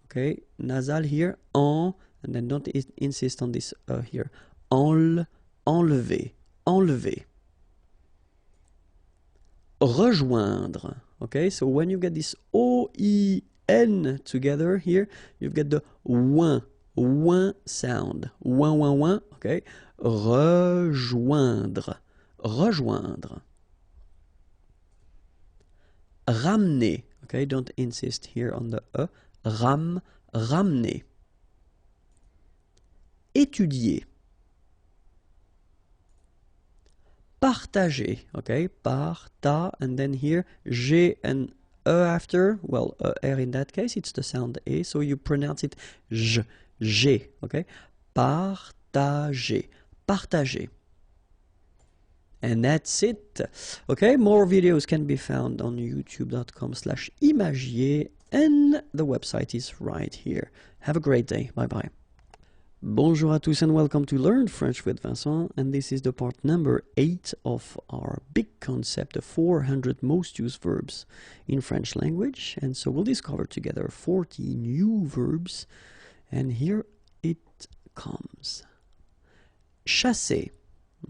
Okay, nasal here, en, and then don't insist on this here. Enlever. Enlever. Rejoindre. Okay, so when you get this O-I-N together here, you've got the ouin sound. Ouin, okay. Rejoindre. Rejoindre. Ramener. Okay, don't insist here on the E. Ramener. Étudier. Partager, okay, parta, and then here, G and E after, well, R in that case, it's the sound E, so you pronounce it J, G, okay, partager, partager. And that's it. Okay, more videos can be found on youtube.com/imagier, and the website is right here. Have a great day. Bye-bye. Bonjour à tous and welcome to Learn French with Vincent, and this is the part number 8 of our big concept, the 400 most used verbs in French language. And so we'll discover together 40 new verbs, and here it comes. Chasser.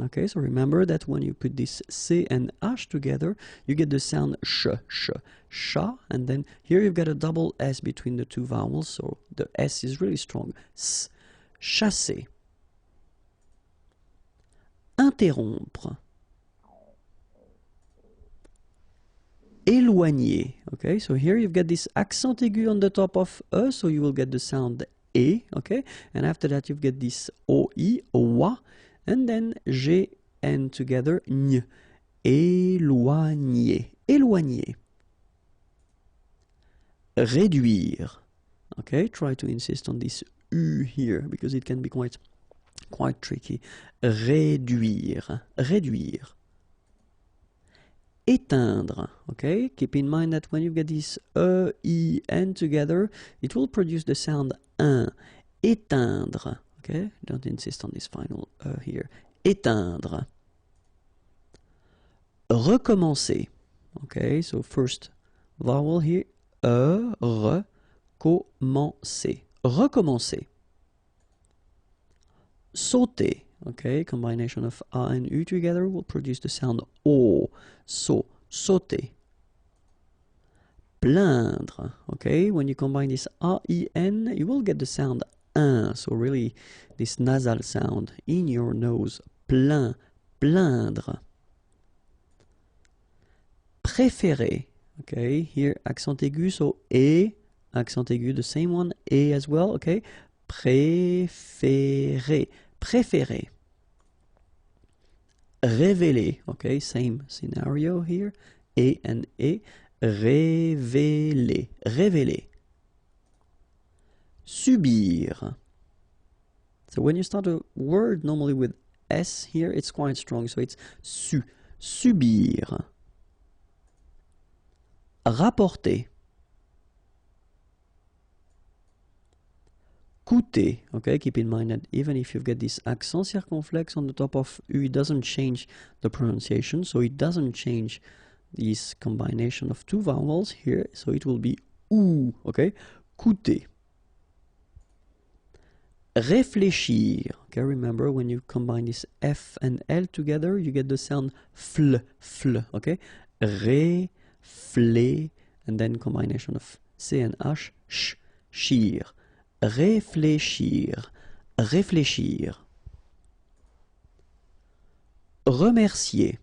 Okay, so remember that when you put this C and H together, you get the sound sh, sha, and then here you've got a double S between the two vowels, so the S is really strong. S. Chasser. Interrompre. Éloigner. Okay, so here you've got this accent aigu on the top of E, so you will get the sound E, okay, and after that you've got this OI, OA, and then G and together N. Éloigner. Éloigner. Réduire. Okay, try to insist on this U here because it can be quite tricky. Réduire. Réduire. Éteindre. Okay, keep in mind that when you get this E, I, N together, it will produce the sound un. Éteindre. Okay, don't insist on this final here. Éteindre. Recommencer. Okay, so first vowel here. Recommencer. Recommencer. Sauter. Okay, combination of A and U together will produce the sound O. So, sauter. Plaindre. Okay, when you combine this A, I, N, you will get the sound un. So really, this nasal sound in your nose. Plaindre. Préférer. Okay, here accent aigu, so E, accent aigu, the same one, E as well, okay. Préférer. Préférer. Révéler. Okay, same scenario here. E and E. Révéler. Révéler. Subir. So when you start a word normally with S here, it's quite strong. So it's subir. Rapporter. Coûter. Okay, keep in mind that even if you've got this accent circonflexe on the top of U, it doesn't change the pronunciation, so it doesn't change this combination of two vowels here, so it will be OU. Okay, coûter. Réfléchir. Okay, remember when you combine this F and L together, you get the sound fl, fl. Okay, réflé, and then combination of C and H, sh, shir. Réfléchir, réfléchir. Remercier.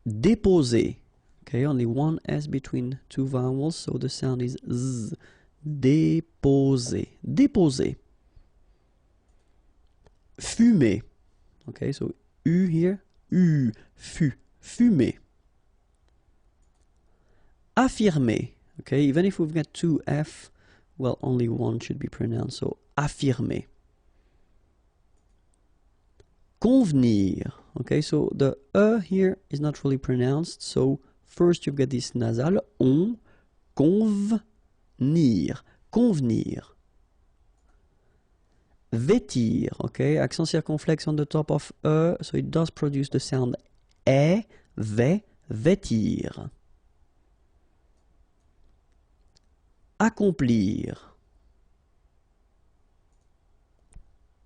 Déposer. Okay, only one S between two vowels, so the sound is Z. Déposer. Déposer. Fumer. Okay, so U here. U. Fu. Fumer. Affirmer. Okay, even if we've got two F, well, only one should be pronounced, so affirmer. Convenir. Okay, so the here is not really pronounced, so first you get this nasal, on, convenir, convenir. Vêtir, okay, accent circonflexe on the top of so it does produce the sound vêtir. Accomplir.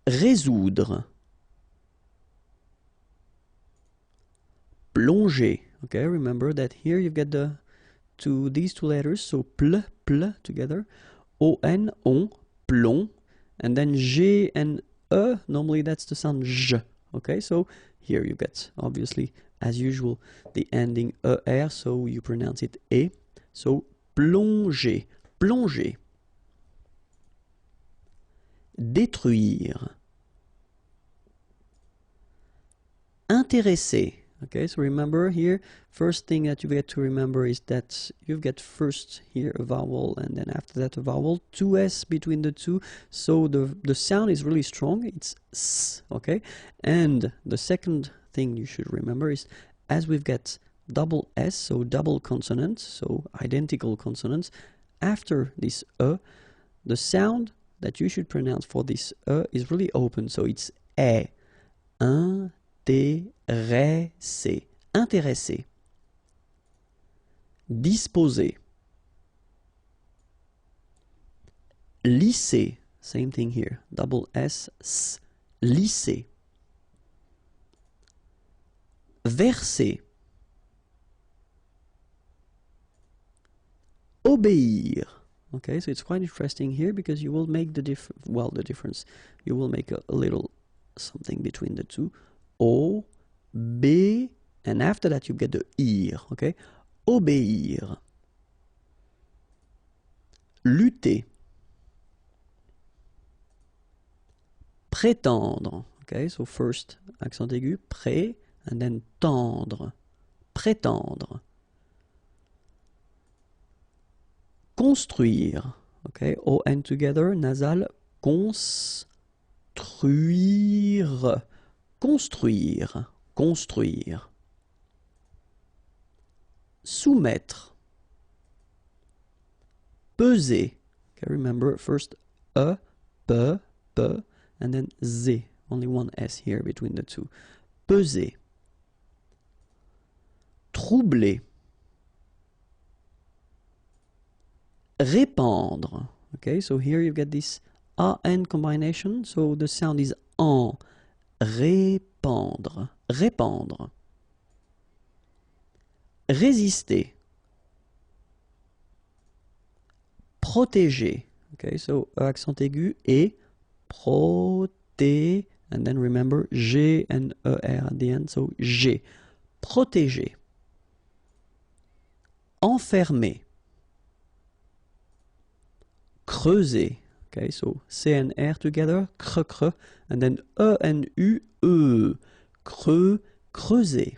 Résoudre. Plonger. Okay, remember that here you've got these two letters, so pl together, on, plong, and then g and normally that's the sound j. Okay, so here you get, obviously, as usual, the ending er, so you pronounce it e. So plonger, plonger. Détruire. Intéresser. Okay, so remember here, first thing that you get to remember is that you get first here a vowel and then after that a vowel, two S between the two, so the sound is really strong, it's S, okay? And the second thing you should remember is, as we've got double S, so double consonants, so identical consonants, after this the sound that you should pronounce for this is really open, so it's E. Intéressé. Intéressé. Disposer. Lisser. Same thing here. Double S, S. Lisser. Verser. Obéir. Okay, so it's quite interesting here because you will make the difference. You will make a little something between the two. O, B, and after that you get the ir, okay? Obéir. Lutter. Prétendre, okay? So first accent aigu, pré, and then tendre. Prétendre. Construire, okay? O-N together, nasal, construire. Construire, construire. Soumettre. Peser. Okay, remember first p, and then z. Only one S here between the two. Peser. Troubler. Répandre. Okay, so here you get this AN combination, so the sound is en. Répandre, répandre. Résister. Protéger. Okay, so accent aigu et proté, and then remember G and ER at the end, so G. Protéger. Enfermer. Creuser. Okay, so C and R together, cre, and then E and U, creuser.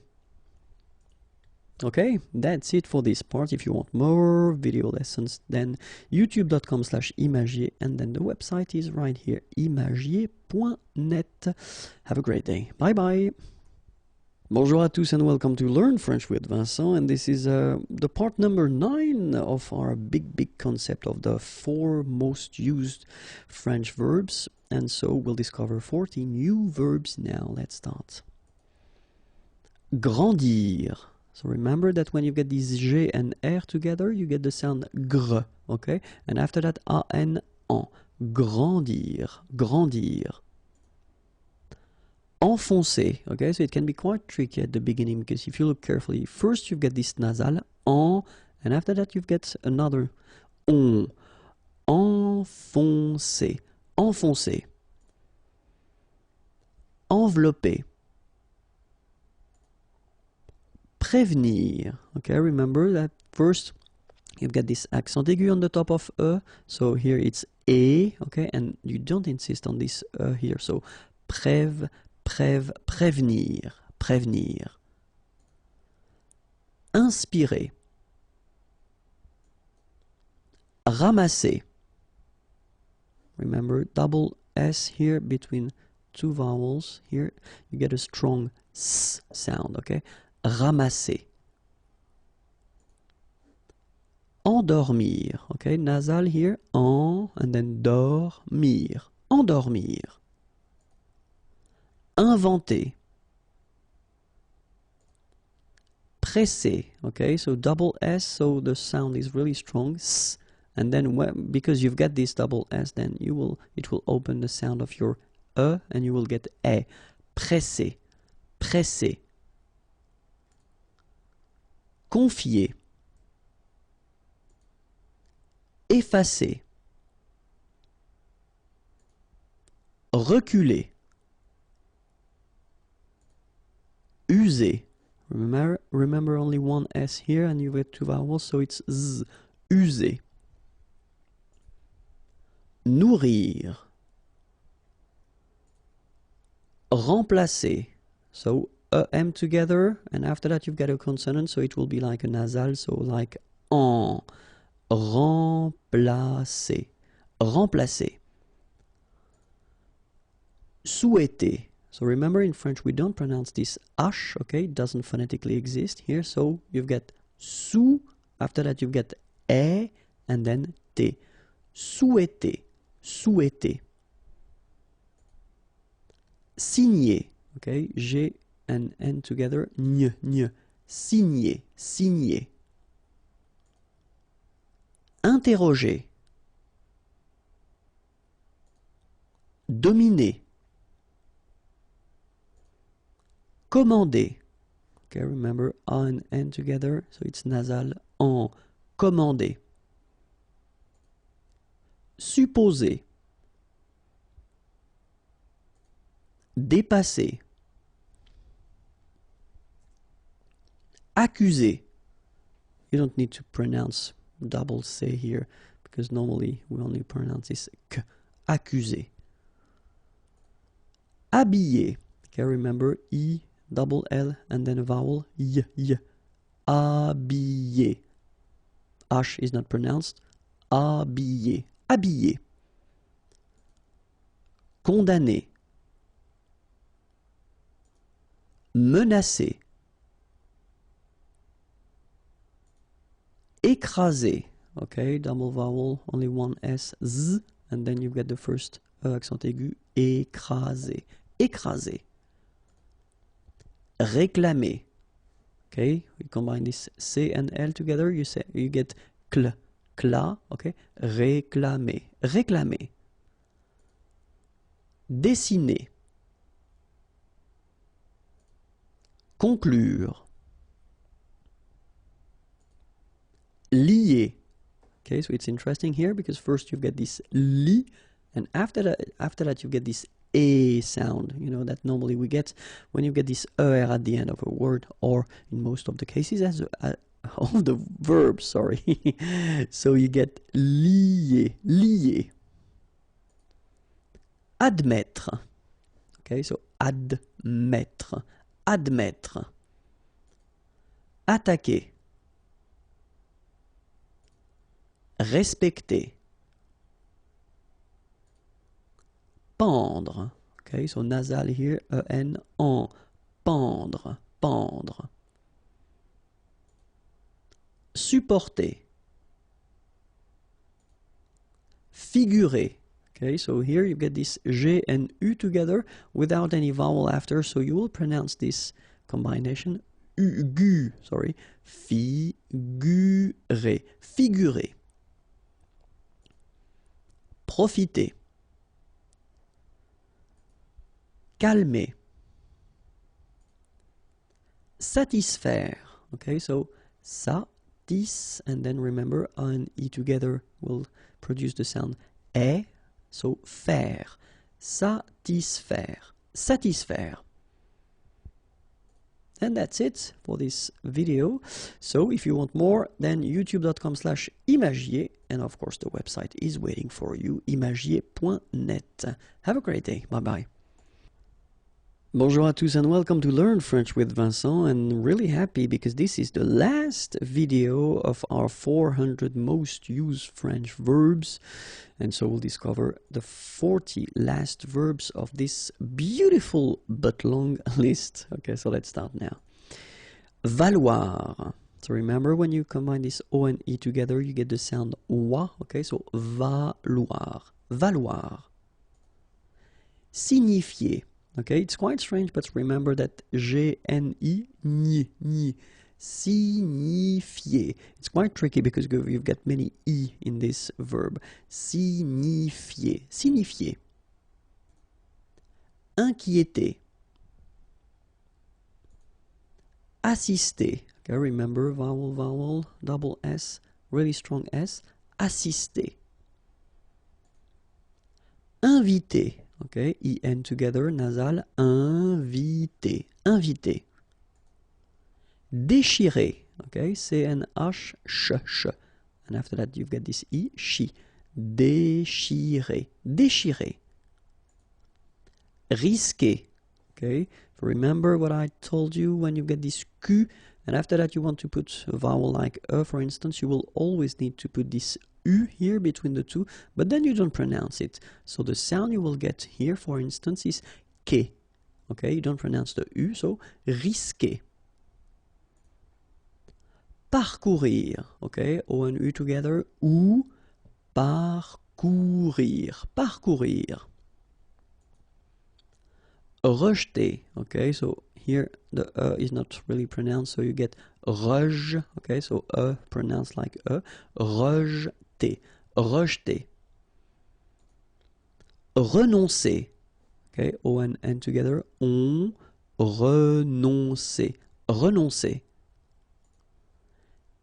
Okay, that's it for this part. If you want more video lessons, then youtube.com/imagier, and then the website is right here, imagier.net. Have a great day. Bye bye. Bonjour à tous and welcome to Learn French with Vincent, and this is the part number 9 of our big concept of the 4 most used French verbs, and so we'll discover 40 new verbs now. Let's start. Grandir. So remember that when you get these G and R together, you get the sound gr, okay? And after that, A-N, en. Grandir, grandir. Enfoncer, okay, so it can be quite tricky at the beginning because if you look carefully, first you've got this nasal, en, and after that you've got another on. Enfoncer, enfoncer. Envelopper. Prévenir, okay, remember that first you've got this accent aigu on the top of e, so here it's e, okay, and you don't insist on this here, so prévenir, prévenir. Inspirer. Ramasser. Remember, double S here between two vowels. Here you get a strong S sound, okay? Ramasser. Endormir, okay? Nasal here, en, and then dormir. Endormir. Inventer. Presser, okay? So double S, so the sound is really strong. S. And then because you've got this double S, then it will open the sound of your E and you will get E. Presser, presser. Confier. Effacer. Reculer. User. Remember only one S here and you've got two vowels, so it's Z. User. Nourrir. Remplacer. So M together, and after that you've got a consonant, so it will be like a nasal, so like en. Remplacer. Remplacer. Souhaiter. So remember, in French we don't pronounce this H, okay? It doesn't phonetically exist here, so you've got sou, after that you've got e, and then t. Souhaiter. Souhaiter. Signer, okay? G and N together, gn. Signer, signer. Interroger. Dominer. Commander. Okay, remember A and N together, so it's nasal, en. Commander. Supposer. Dépasser. Accuser. You don't need to pronounce double C here, because normally we only pronounce this K. Accuser. Habiller. Okay, remember E, double L, and then a vowel, Y. Habiller. H is not pronounced. Habiller. Habiller. Condamner. Menacer. Écraser. Okay, double vowel, only one S, Z, and then you've got the first accent aigu, écraser. Écraser. Réclamer. Okay, we combine this C and L together, you get cl, cla, okay? Réclamer. Réclamer. Dessiner. Conclure. Lier. Okay, so it's interesting here because first you've got this li, and after that you get this a sound, you know, that normally we get when you get this er at the end of a word, or in most of the cases as of the verb, sorry. So you get lier, lier. Admettre. Okay, so admettre, admettre. Attaquer. Respecter. Pendre. Okay, so nasal here, en, en. Pendre, pendre. Supporter. Figurer. Okay, so here you get this G and U together without any vowel after, so you will pronounce this combination gu, sorry, figurer, figurer. profiter, calmer, satisfaire. Okay, so satis, and then remember A and E together will produce the sound E, so faire, satisfaire, satisfaire. And that's it for this video. So if you want more, then youtube.com/imagier, and of course the website is waiting for you, imagier.net. Have a great day. Bye bye. Bonjour à tous and welcome to Learn French with Vincent, and really happy because this is the last video of our 400 most used French verbs, and so we'll discover the 40 last verbs of this beautiful but long list. Okay, so let's start now. Valoir. So remember, when you combine this O and E together, you get the sound wa. Okay, so valoir, valoir. Signifier. Okay, it's quite strange, but remember that G-N-I, ni, signifier. It's quite tricky because you've got many E in this verb. Signifier, signifier. Inquiéter. Assister. Okay, remember, vowel, vowel, double S, really strong S. Assister. Inviter. Okay, I-N together, nasal, inviter, inviter. Déchirer, okay, C-N-H, sh, and after that you've got this I, chi. Déchirer, déchirer. Risquer, okay, remember what I told you when you get this Q, and after that you want to put a vowel like E, for instance, you will always need to put this U here between the two, but then you don't pronounce it. So the sound you will get here, for instance, is que. Okay, you don't pronounce the U, so risquer. Parcourir. Okay, O and U together, ou, parcourir, parcourir. Rejeter. Okay, so here the is not really pronounced, so you get rej. Okay, so pronounced like rejeter, rejeter. Renoncer. Okay, O and N together, on, renoncer, renoncer.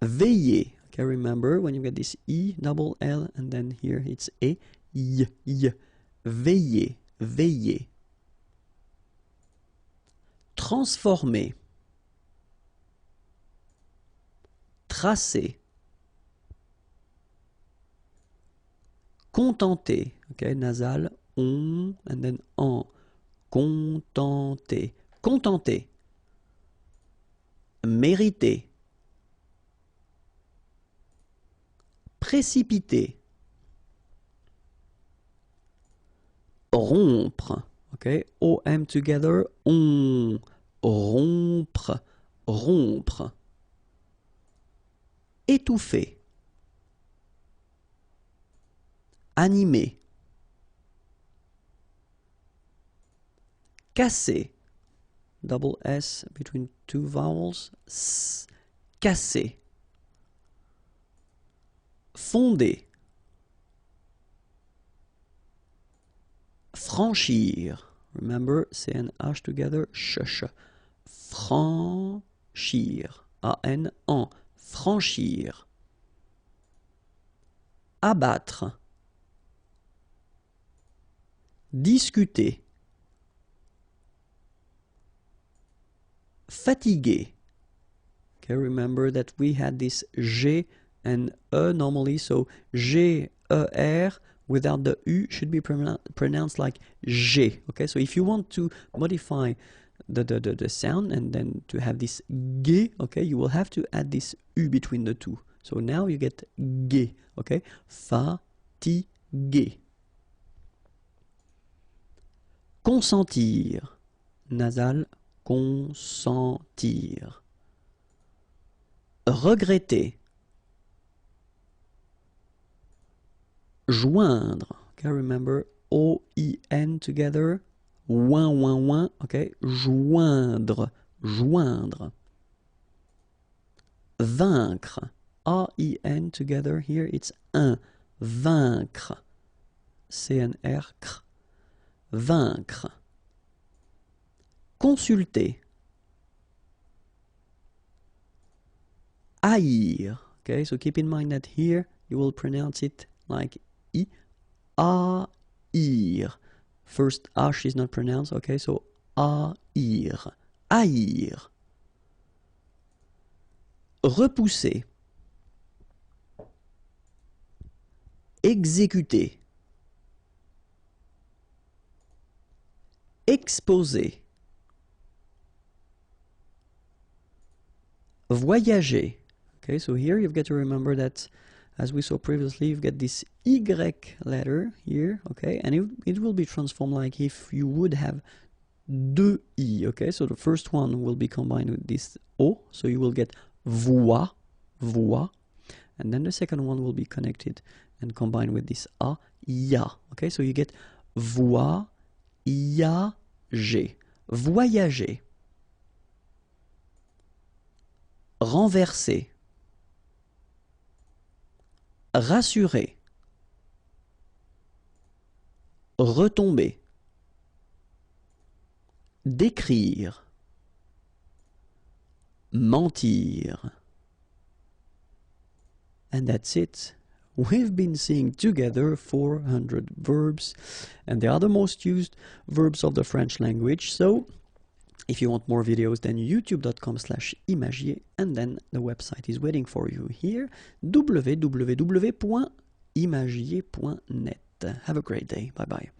Veiller. Okay, remember when you get this I, double L, and then here it's E, y. Veiller, veiller. Transformer. Tracer. Contenter. Okay, nasal, on, and then en. Contenter, contenter. Mériter. Précipiter. Rompre. Okay, O-M together, on. Rompre, rompre. Étouffer. Animer. Casser. Double S between two vowels. S. Casser. Fonder. Franchir. Remember, C and H together, sh. Franchir. A-N, en. Franchir. Abattre. Discuter. Fatiguer. Okay, remember that we had this G and E normally, so G, E, R without the U should be pronounced like G. Okay, so if you want to modify the sound and then to have this G, okay, you will have to add this U between the two. So now you get G, okay, fatiguer. Consentir, nasal, consentir. Regretter. Joindre. Okay, remember O-I-N together. Ouin. Okay, joindre. Joindre. Vaincre. A-I-N together. Here it's un. Vaincre. CNR, vaincre. Consulter. Haïr. Okay, so keep in mind that here you will pronounce it like I, haïr. First H is not pronounced, okay, so haïr. Haïr. Repousser. Exécuter. Exposer. Voyager. Okay, so here you've got to remember that, as we saw previously, you've got this Y letter here, okay, and it will be transformed like if you would have deux I, okay, so the first one will be combined with this O, so you will get voix, voix, and then the second one will be connected and combined with this A, ya, okay, so you get voyager, voyager. Renverser. Rassurer. Retomber. Décrire. Mentir. And that's it. We've been seeing together 400 verbs, and they are the most used verbs of the French language. So if you want more videos, then youtube.com/imagier, and then the website is waiting for you here, www.imagier.net. Have a great day. Bye bye.